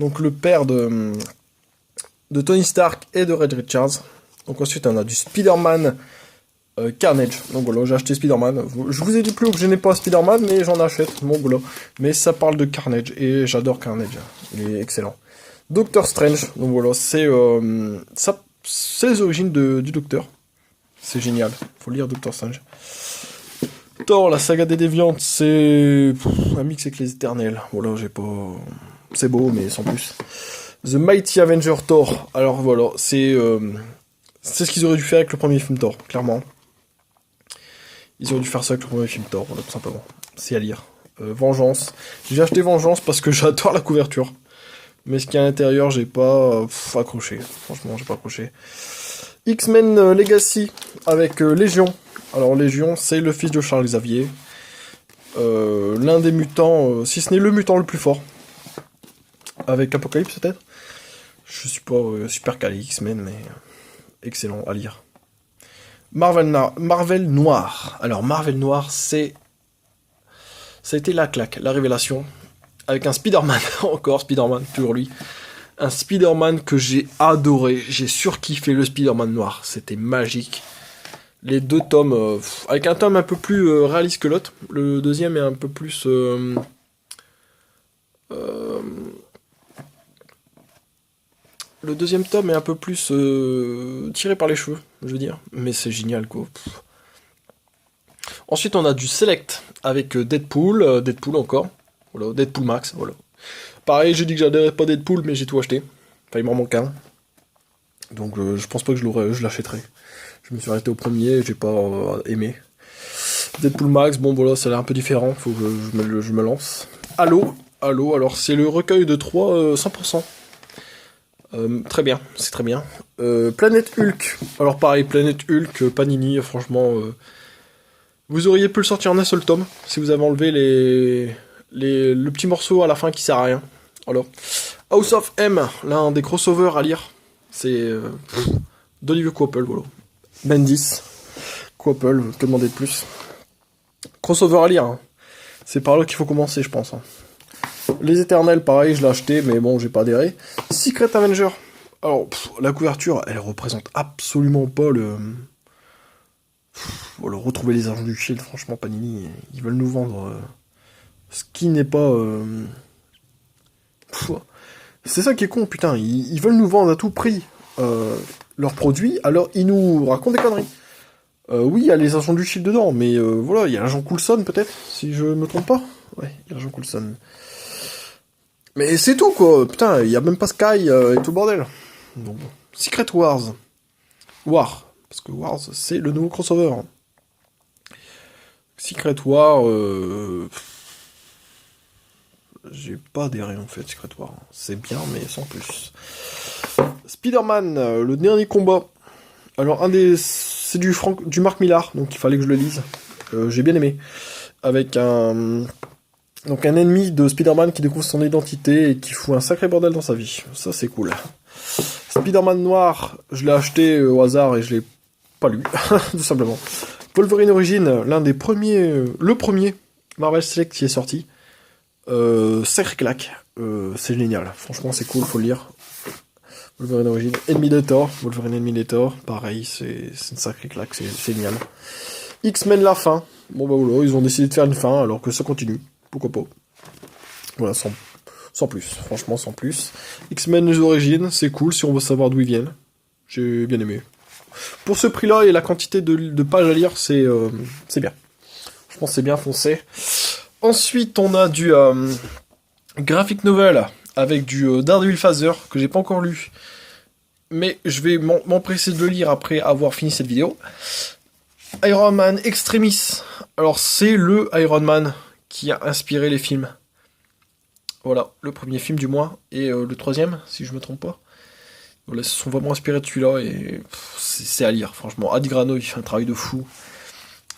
Donc le père de Tony Stark et de Reed Richards. Donc ensuite on a du Spider-Man Carnage. Donc voilà, j'ai acheté Spider-Man. Je vous ai dit plus haut que je n'ai pas Spider-Man, mais j'en achète. Bon voilà. Mais ça parle de Carnage et j'adore Carnage. Il est excellent. Doctor Strange. Donc voilà, c'est les origines du Docteur. C'est génial. Faut lire Doctor Strange. Thor, la saga des déviantes, c'est un mix avec les éternels. Voilà, j'ai pas... C'est beau, mais sans plus. The Mighty Avenger Thor. Alors voilà, c'est ce qu'ils auraient dû faire avec le premier film Thor, clairement. Ils auraient dû faire ça avec le premier film Thor, voilà, tout simplement. C'est à lire. Vengeance. J'ai acheté Vengeance parce que j'adore la couverture. Mais ce qu'il y a à l'intérieur, j'ai pas accroché. Franchement, j'ai pas accroché. X-Men Legacy avec Légion. Alors Légion, c'est le fils de Charles Xavier. L'un des mutants, si ce n'est le mutant le plus fort. Avec Apocalypse peut-être. Je suis pas super calé X-Men, mais excellent à lire. Marvel Noir. Alors Marvel Noir, ça a été la claque, la révélation. Avec un Spider-Man, encore Spider-Man, toujours lui. Un Spider-Man que j'ai adoré, j'ai surkiffé le Spider-Man noir, c'était magique. Les deux tomes, avec un tome un peu plus réaliste que l'autre, le deuxième est un peu plus... le deuxième tome est un peu plus tiré par les cheveux, je veux dire, mais c'est génial quoi. Ensuite on a du Select avec Deadpool, Deadpool encore, voilà, Deadpool Max, voilà. Pareil, j'ai dit que j'adhérais pas Deadpool, mais j'ai tout acheté. Enfin, il m'en manque un. Donc, je pense pas que je l'achèterai. Je me suis arrêté au premier, j'ai pas aimé. Deadpool Max, bon, voilà, ça a l'air un peu différent. Faut que je me lance. Halo, alors c'est le recueil de 3 100%. Très bien, c'est très bien. Planète Hulk. Alors, pareil, Planète Hulk, Panini, franchement. Vous auriez pu le sortir en un seul tome, si vous avez enlevé le petit morceau à la fin qui sert à rien. Alors, House of M, l'un des crossovers à lire, c'est d'Olivier Coipel, voilà. Bendis, Coipel, que demander de plus. Crossover à lire, hein. C'est par là qu'il faut commencer, je pense. Hein. Les Éternels, pareil, je l'ai acheté, mais bon, j'ai pas adhéré. Secret Avenger, alors, la couverture, elle représente absolument pas voilà, retrouver les agents du Shield, franchement, Panini, ils veulent nous vendre ce qui n'est pas... C'est ça qui est con, putain. Ils veulent nous vendre à tout prix leurs produits, alors ils nous racontent des conneries. Oui, il y a les agents du Shield dedans, mais voilà, il y a l'agent Coulson peut-être, si je me trompe pas. Ouais, il y a l'agent Coulson. Mais c'est tout quoi, putain, il y a même pas Sky et tout le bordel. Donc, Secret Wars. Parce que Wars, c'est le nouveau crossover. Secret War, j'ai pas adhéré en fait, Secret War. C'est bien, mais sans plus. Spider-Man, le dernier combat. Alors, c'est du Mark Millar, donc il fallait que je le lise. J'ai bien aimé. Avec un ennemi de Spider-Man qui découvre son identité et qui fout un sacré bordel dans sa vie. Ça, c'est cool. Spider-Man noir, je l'ai acheté au hasard et je l'ai pas lu, tout simplement. Wolverine Origins, le premier Marvel Select qui est sorti. Sacré claque, c'est génial, franchement c'est cool, faut le lire. Wolverine Origins, Wolverine Enemy de Thor, pareil, c'est une sacrée claque, c'est génial. X-Men la fin, bon bah voilà, ils ont décidé de faire une fin alors que ça continue, pourquoi pas. Voilà, sans plus, franchement sans plus. X-Men les origines, c'est cool si on veut savoir d'où ils viennent, j'ai bien aimé. Pour ce prix-là et la quantité de pages à lire, c'est bien. Je pense que c'est bien foncé. Ensuite, on a du graphic novel avec du Daredevil Phaser que j'ai pas encore lu, mais je vais m'empresser de le lire après avoir fini cette vidéo. Iron Man Extremis. Alors, c'est le Iron Man qui a inspiré les films. Voilà, le premier film du moins, et le troisième, si je me trompe pas. Voilà, ils se sont vraiment inspirés de celui-là, et c'est à lire, franchement. Adi Grano, il fait un travail de fou.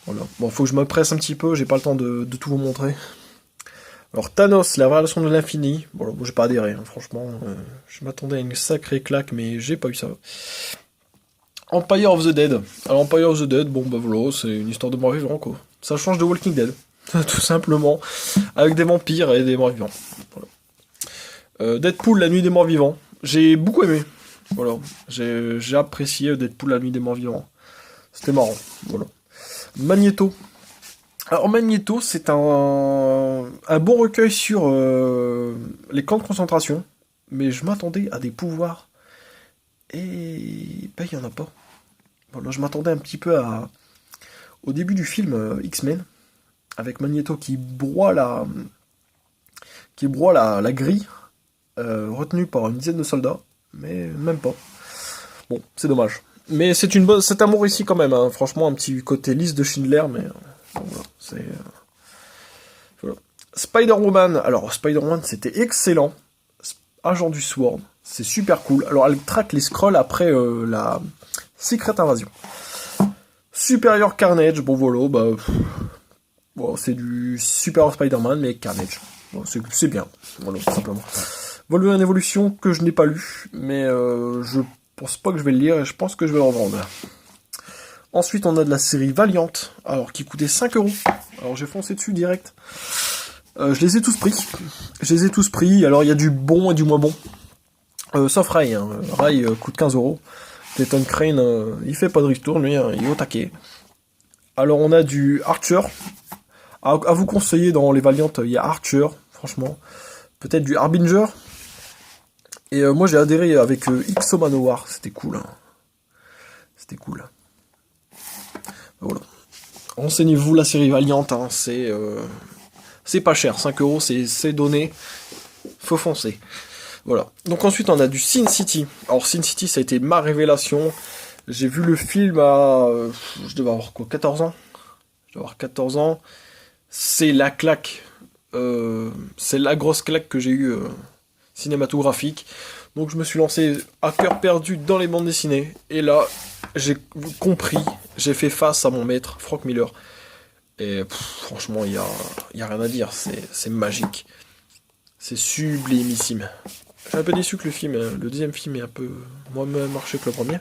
Voilà. Bon, faut que je me presse un petit peu, j'ai pas le temps de tout vous montrer. Alors, Thanos, la relation de l'infini. Bon, j'ai pas adhéré, hein, franchement. Je m'attendais à une sacrée claque, mais j'ai pas eu ça. Empire of the Dead. Alors, Empire of the Dead, bon, bah voilà, c'est une histoire de mort-vivant, quoi. Ça change de Walking Dead, tout simplement. Avec des vampires et des morts-vivants. Voilà. Deadpool, la nuit des morts vivants. J'ai beaucoup aimé. Voilà. J'ai apprécié Deadpool, la nuit des morts vivants. C'était marrant. Voilà. Magneto. Alors Magneto, c'est un bon recueil sur les camps de concentration. Mais je m'attendais à des pouvoirs. Et ben, il n'y en a pas. Voilà, je m'attendais un petit peu au début du film X-Men, avec Magneto qui broie la grille, retenue par une dizaine de soldats, mais même pas. Bon, c'est dommage. Mais c'est un bon récit quand même, hein. Franchement, un petit côté liste de Schindler, mais voilà, c'est... voilà. Spider-Woman, alors Spider-Woman c'était excellent, agent du Sword, c'est super cool. Alors elle traque les Skrulls après la Secret Invasion. Superior Carnage, bon voilà, bah... bon, c'est du Superior Spider-Man, mais Carnage. Bon, c'est bien, voilà, tout simplement. Wolverine Evolution, que je n'ai pas lu, mais je pense pas que je vais le lire, et je pense que je vais le revendre. Ensuite, on a de la série Valiant, alors qui coûtait 5€. Alors j'ai foncé dessus direct. Je les ai tous pris. Alors il y a du bon et du moins bon. Sauf Ray, hein. Ray coûte 15€. Clayton Crane, il fait pas de ristourne, lui, hein, il est au taquet. Alors on a du Archer. À vous conseiller dans les Valiant, il y a Archer, franchement. Peut-être du Harbinger. Et moi j'ai adhéré avec X-O Manowar, c'était cool. Hein. C'était cool. Voilà. Renseignez-vous, la série Valiant, hein, c'est pas cher, 5€, c'est donné. Faut foncer. Voilà. Donc ensuite on a du Sin City. Alors Sin City ça a été ma révélation. J'ai vu le film à... je devais avoir quoi, 14 ans. Je devais avoir 14 ans. C'est la claque. C'est la grosse claque que j'ai eue cinématographique. Donc je me suis lancé à cœur perdu dans les bandes dessinées. Et là, j'ai compris. J'ai fait face à mon maître, Frank Miller. Et franchement, il y a rien à dire. C'est magique. C'est sublimissime. Je suis un peu déçu que le deuxième film ait un peu moins marché que le premier.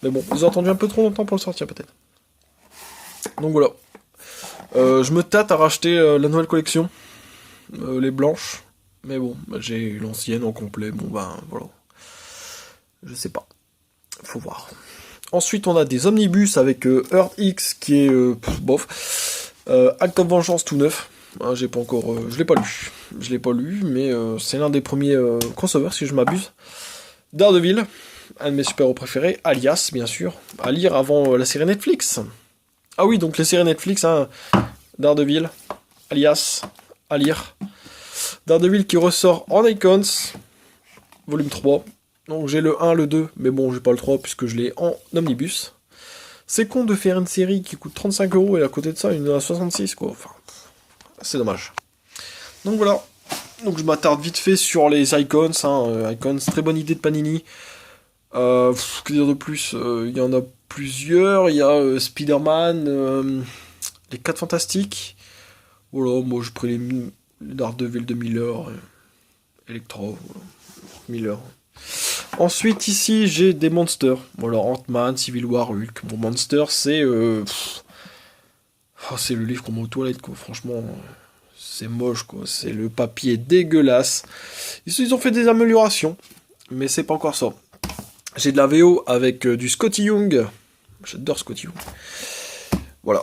Mais bon, ils ont attendu un peu trop longtemps pour le sortir peut-être. Donc voilà. Je me tâte à racheter la nouvelle collection. Les blanches. Mais bon, j'ai l'ancienne en complet. Bon ben voilà. Je sais pas. Faut voir. Ensuite on a des omnibus avec Earth X qui est bof. Act of Vengeance tout neuf. Ah, j'ai pas encore. Je l'ai pas lu. Je l'ai pas lu, mais c'est l'un des premiers crossovers si je m'abuse. Daredevil, un de mes super-héros préférés, Alias bien sûr, à lire avant la série Netflix. Ah oui, donc les séries Netflix, hein, Daredevil, Alias, à lire. Daredevil qui ressort en Icons, volume 3. Donc j'ai le 1, le 2, mais bon, j'ai pas le 3 puisque je l'ai en omnibus. C'est con de faire une série qui coûte 35€ et à côté de ça, une à 66, quoi. Enfin, c'est dommage. Donc voilà. Donc je m'attarde vite fait sur les Icons. Hein. Icons, très bonne idée de Panini. Que dire de plus, il y en a plusieurs. Il y a Spider-Man, les 4 Fantastiques. Voilà, moi je pris les Daredevil de Miller, Electro, voilà. Miller. Ensuite ici j'ai des monsters. Voilà, Ant-Man, Civil War, Hulk. Mon monster c'est c'est le livre qu'on met aux toilettes quoi. Franchement, c'est moche quoi. C'est le papier dégueulasse. Ils ont fait des améliorations, mais c'est pas encore ça. J'ai de la VO avec du Scotty Young. J'adore Scotty Young. Voilà.